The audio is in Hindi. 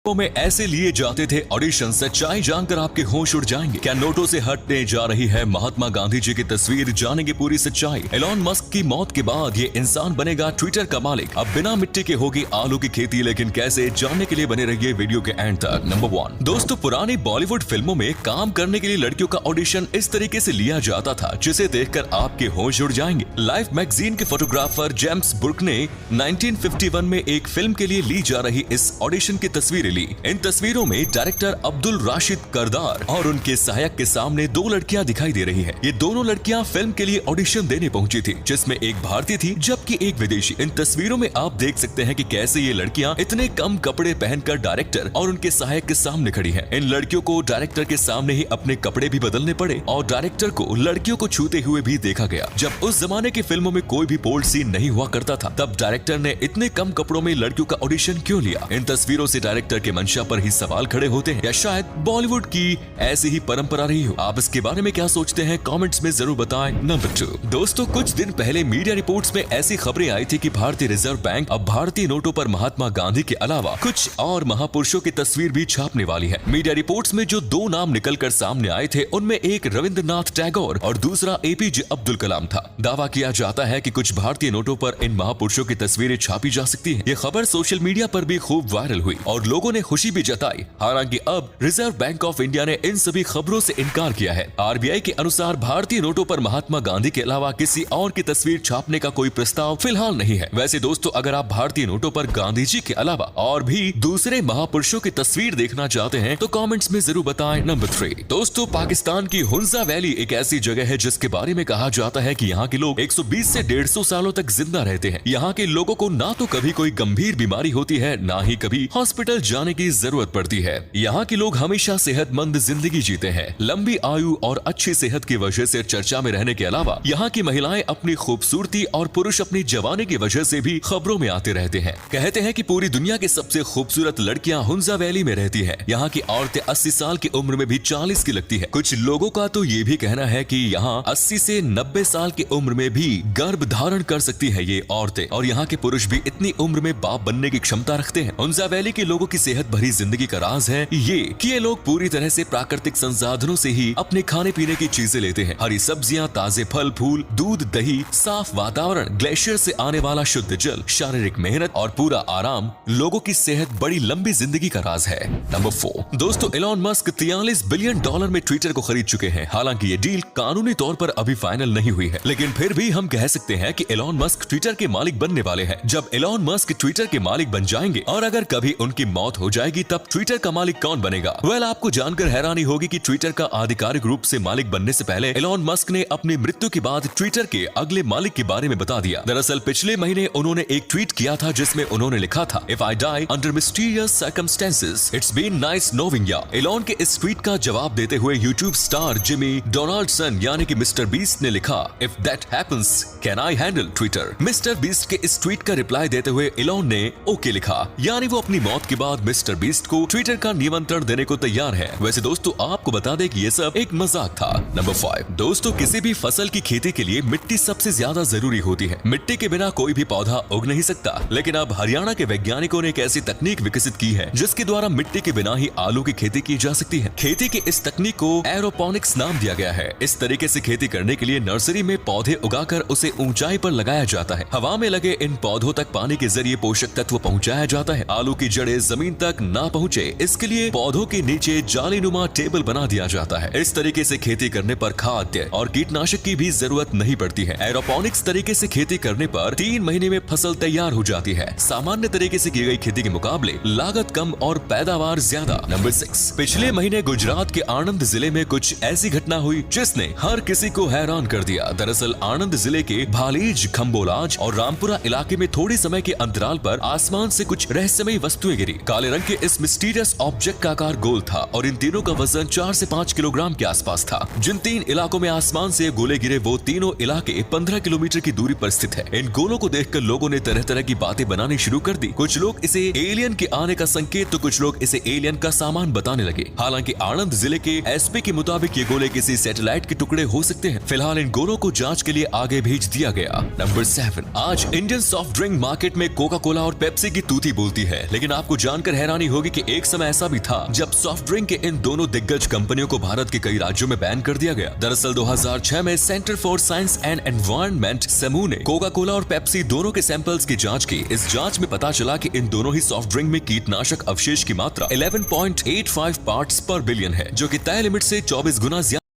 में ऐसे लिए जाते थे ऑडिशन, सच्चाई जानकर आपके होश उड़ जाएंगे। क्या नोटों से हटने जा रही है महात्मा गांधी जी की तस्वीर, जानेंगे पूरी सच्चाई। एलॉन मस्क की मौत के बाद ये इंसान बनेगा ट्विटर का मालिक, अब बिना मिट्टी के होगी आलू की खेती, लेकिन कैसे, जानने के लिए बने रहिए वीडियो के एंड तक। नंबर 1 दोस्तों, पुरानी बॉलीवुड फिल्मों में काम करने के लिए लड़कियों का ऑडिशन इस तरीके से लिया जाता था जिसे देखकर आपके होश उड़ जाएंगे। लाइफ मैगजीन के फोटोग्राफर जेम्स बुर्क ने 1951 में एक फिल्म के लिए ली जा रही इस ऑडिशन की तस्वीरें ली। इन तस्वीरों में डायरेक्टर अब्दुल राशिद करदार और उनके सहायक के सामने दो लड़कियां दिखाई दे रही हैं। ये दोनों लड़कियां फिल्म के लिए ऑडिशन देने पहुंची थी, जिसमें एक भारतीय थी जबकि एक विदेशी। इन तस्वीरों में आप देख सकते हैं कि कैसे ये लड़कियां इतने कम कपड़े पहनकर डायरेक्टर और उनके सहायक के सामने खड़ी हैं। इन लड़कियों को डायरेक्टर के सामने ही अपने कपड़े भी बदलने पड़े और डायरेक्टर को लड़कियों को छूते हुए भी देखा गया। जब उस जमाने की फिल्मों में कोई भी बोल्ड सीन नहीं हुआ करता था, तब डायरेक्टर ने इतने कम कपड़ों में लड़कियों का ऑडिशन क्यों लिया? इन तस्वीरों से डायरेक्टर के मंशा पर ही सवाल खड़े होते हैं, या शायद बॉलीवुड की ऐसी ही परंपरा रही हो। आप इसके बारे में क्या सोचते हैं? कमेंट्स में जरूर बताएं। नंबर 2 दोस्तों, कुछ दिन पहले मीडिया रिपोर्ट्स में ऐसी खबरें आई थी कि भारतीय रिजर्व बैंक अब भारतीय नोटों पर महात्मा गांधी के अलावा कुछ और महापुरुषों की तस्वीर भी छापने वाली है। मीडिया रिपोर्ट्स में जो दो नाम निकलकर सामने आए थे, उनमें एक रविंद्रनाथ टैगोर और दूसरा एपीजे अब्दुल कलाम था। दावा किया जाता है कि कुछ भारतीय नोटों पर इन महापुरुषों की तस्वीरें छापी जा सकती हैं। ये खबर सोशल मीडिया पर भी खूब वायरल हुई और लोगों ने खुशी भी जताई। हालांकि अब रिजर्व बैंक ऑफ इंडिया ने इन सभी खबरों से इनकार किया है। आरबीआई के अनुसार भारतीय नोटों पर महात्मा गांधी के अलावा किसी और की तस्वीर छापने का कोई प्रस्ताव फिलहाल नहीं है। वैसे दोस्तों, अगर आप भारतीय नोटों पर गांधी जी के अलावा और भी दूसरे महापुरुषों की तस्वीर देखना चाहते हैं तो कमेंट्स में जरूर बताएं। नंबर 3 दोस्तों, पाकिस्तान की हुंजा वैली एक ऐसी जगह है जिसके बारे में कहा जाता है कि यहाँ के लोग 120 से 150 सालों तक जिंदा रहते हैं। यहाँ के लोगों को ना तो कभी कोई गंभीर बीमारी होती है, ना ही कभी हॉस्पिटल जाने की जरूरत पड़ती है। यहाँ के लोग हमेशा सेहतमंद जिंदगी जीते हैं। लंबी आयु और अच्छी सेहत की वजह से चर्चा में रहने के अलावा यहाँ की महिलाएं अपनी खूबसूरती और पुरुष अपनी जवानी की वजह से भी खबरों में आते रहते हैं। कहते हैं कि पूरी दुनिया की सबसे खूबसूरत लड़कियां हुंजा वैली में रहती हैं। यहाँ की औरतें 80 साल की उम्र में भी 40 की लगती है। कुछ लोगों का तो ये भी कहना है कि यहाँ 80 से 90 साल की उम्र में भी गर्भ धारण कर सकती है ये औरतें, और यहाँ के पुरुष भी इतनी उम्र में बाप बनने की क्षमता रखते हैं। हुंजा वैली के लोगों की सेहत भरी जिंदगी का राज है ये कि ये लोग पूरी तरह से प्राकृतिक संसाधनों से ही अपने खाने पीने की चीजें लेते हैं। हरी सब्जियां, ताजे फल फूल, दूध, दही, साफ वातावरण, ग्लेशियर से आने वाला शुद्ध जल, शारीरिक मेहनत और पूरा आराम लोगों की सेहत बड़ी लंबी जिंदगी का राज है। नंबर 4 दोस्तों, एलॉन मस्क $43 बिलियन में ट्विटर को खरीद चुके हैं। हालांकि ये डील कानूनी तौर पर अभी फाइनल नहीं हुई है, लेकिन फिर भी हम कह सकते हैं कि एलॉन मस्क ट्विटर के मालिक बनने वाले हैं। जब एलॉन मस्क ट्विटर के मालिक बन जाएंगे और अगर कभी उनकी मौत हो जाएगी, तब ट्विटर का मालिक कौन बनेगा? आपको जानकर हैरानी होगी कि ट्विटर का आधिकारिक रूप से मालिक बनने से पहले एलॉन मस्क ने अपनी मृत्यु के बाद ट्विटर के अगले मालिक के बारे में बता दिया। दरअसल पिछले महीने उन्होंने एक ट्वीट किया था जिसमें उन्होंने लिखा था, "If I die under mysterious circumstances, it's been nice knowing ya." Elon के इस ट्वीट का जवाब देते हुए यूट्यूब स्टार जिमी डोनाल्डसन यानी कि मिस्टर बीस्ट ने लिखा, "If that happens, can I handle Twitter?" Mister beast के इस ट्वीट का रिप्लाई देते हुए एलॉन ने ओके लिखा, यानी वो अपनी मौत के बाद मिस्टर बीस्ट को ट्विटर का निमंत्रण देने को तैयार है। वैसे दोस्तों, आपको बता दें कि ये सब एक मजाक था। नंबर 5 दोस्तों, किसी भी फसल की खेती के लिए मिट्टी सबसे ज्यादा जरूरी होती है। मिट्टी के बिना कोई भी पौधा उग नहीं सकता, लेकिन अब हरियाणा के वैज्ञानिकों ने एक ऐसी तकनीक विकसित की है जिसके द्वारा मिट्टी के बिना ही आलू की खेती की जा सकती है। खेती की इस तकनीक को एरोपोनिक्स नाम दिया गया है। इस तरीके से खेती करने के लिए नर्सरी में पौधे उगाकर उसे ऊंचाई पर लगाया जाता है। हवा में लगे इन पौधों तक पानी के जरिए पोषक तत्व पहुँचाया जाता है। आलू की जड़ें जमीन तक ना पहुँचे, इसके लिए पौधों के नीचे जालीनुमा टेबल बना दिया जाता है। इस तरीके से खेती करने पर खाद्य और कीटनाशक की भी जरूरत नहीं पड़ती है। एरोपोनिक्स तरीके से खेती करने पर 3 महीने में फसल तैयार हो जाती है। सामान्य तरीके से की गई खेती के मुकाबले लागत कम और पैदावार ज्यादा। नंबर 6 पिछले महीने गुजरात के आणंद जिले में कुछ ऐसी घटना हुई जिसने हर किसी को हैरान कर दिया। दरअसल आणंद जिले के भालीज, खंबोलाज और रामपुरा इलाके में थोड़ी समय के अंतराल पर आसमान से कुछ रहस्यमयी वस्तुएं गिरी। काले रंग के इस मिस्टीरियस ऑब्जेक्ट का आकार गोल था और इन तीनों का वजन 4 से 5 किलोग्राम के आसपास था। जिन 3 इलाकों में आसमान से गोले गिरे, वो तीनों इलाके 15 किलोमीटर की दूरी पर स्थित है। इन गोलों को देखकर लोगों ने तरह तरह की बातें बनानी शुरू कर दी। कुछ लोग इसे एलियन के आने का संकेत तो कुछ लोग इसे एलियन का सामान बताने लगे। हालांकि आणंद जिले के एसपी के मुताबिक ये गोले किसी सैटेलाइट के टुकड़े हो सकते हैं। फिलहाल इन गोलों को जांच के लिए आगे भेज दिया गया। नंबर 7 आज इंडियन सॉफ्ट ड्रिंक मार्केट में कोका कोला और पेप्सी की तूती बोलती है, लेकिन आपको जानकर जानकर हैरानी होगी कि एक समय ऐसा भी था जब सॉफ्ट ड्रिंक के इन दोनों दिग्गज कंपनियों को भारत के कई राज्यों में बैन कर दिया गया। दरअसल 2006 में centre for science and environment सेमू ने कोका कोला और पेप्सी दोनों के सैंपल्स की जांच की। इस जांच में पता चला कि इन दोनों ही सॉफ्ट ड्रिंक में कीटनाशक अवशेष की मात्रा 11.85 पार्ट्स पर बिलियन है, जो कि तय लिमिट से 24 गुना ज्यादा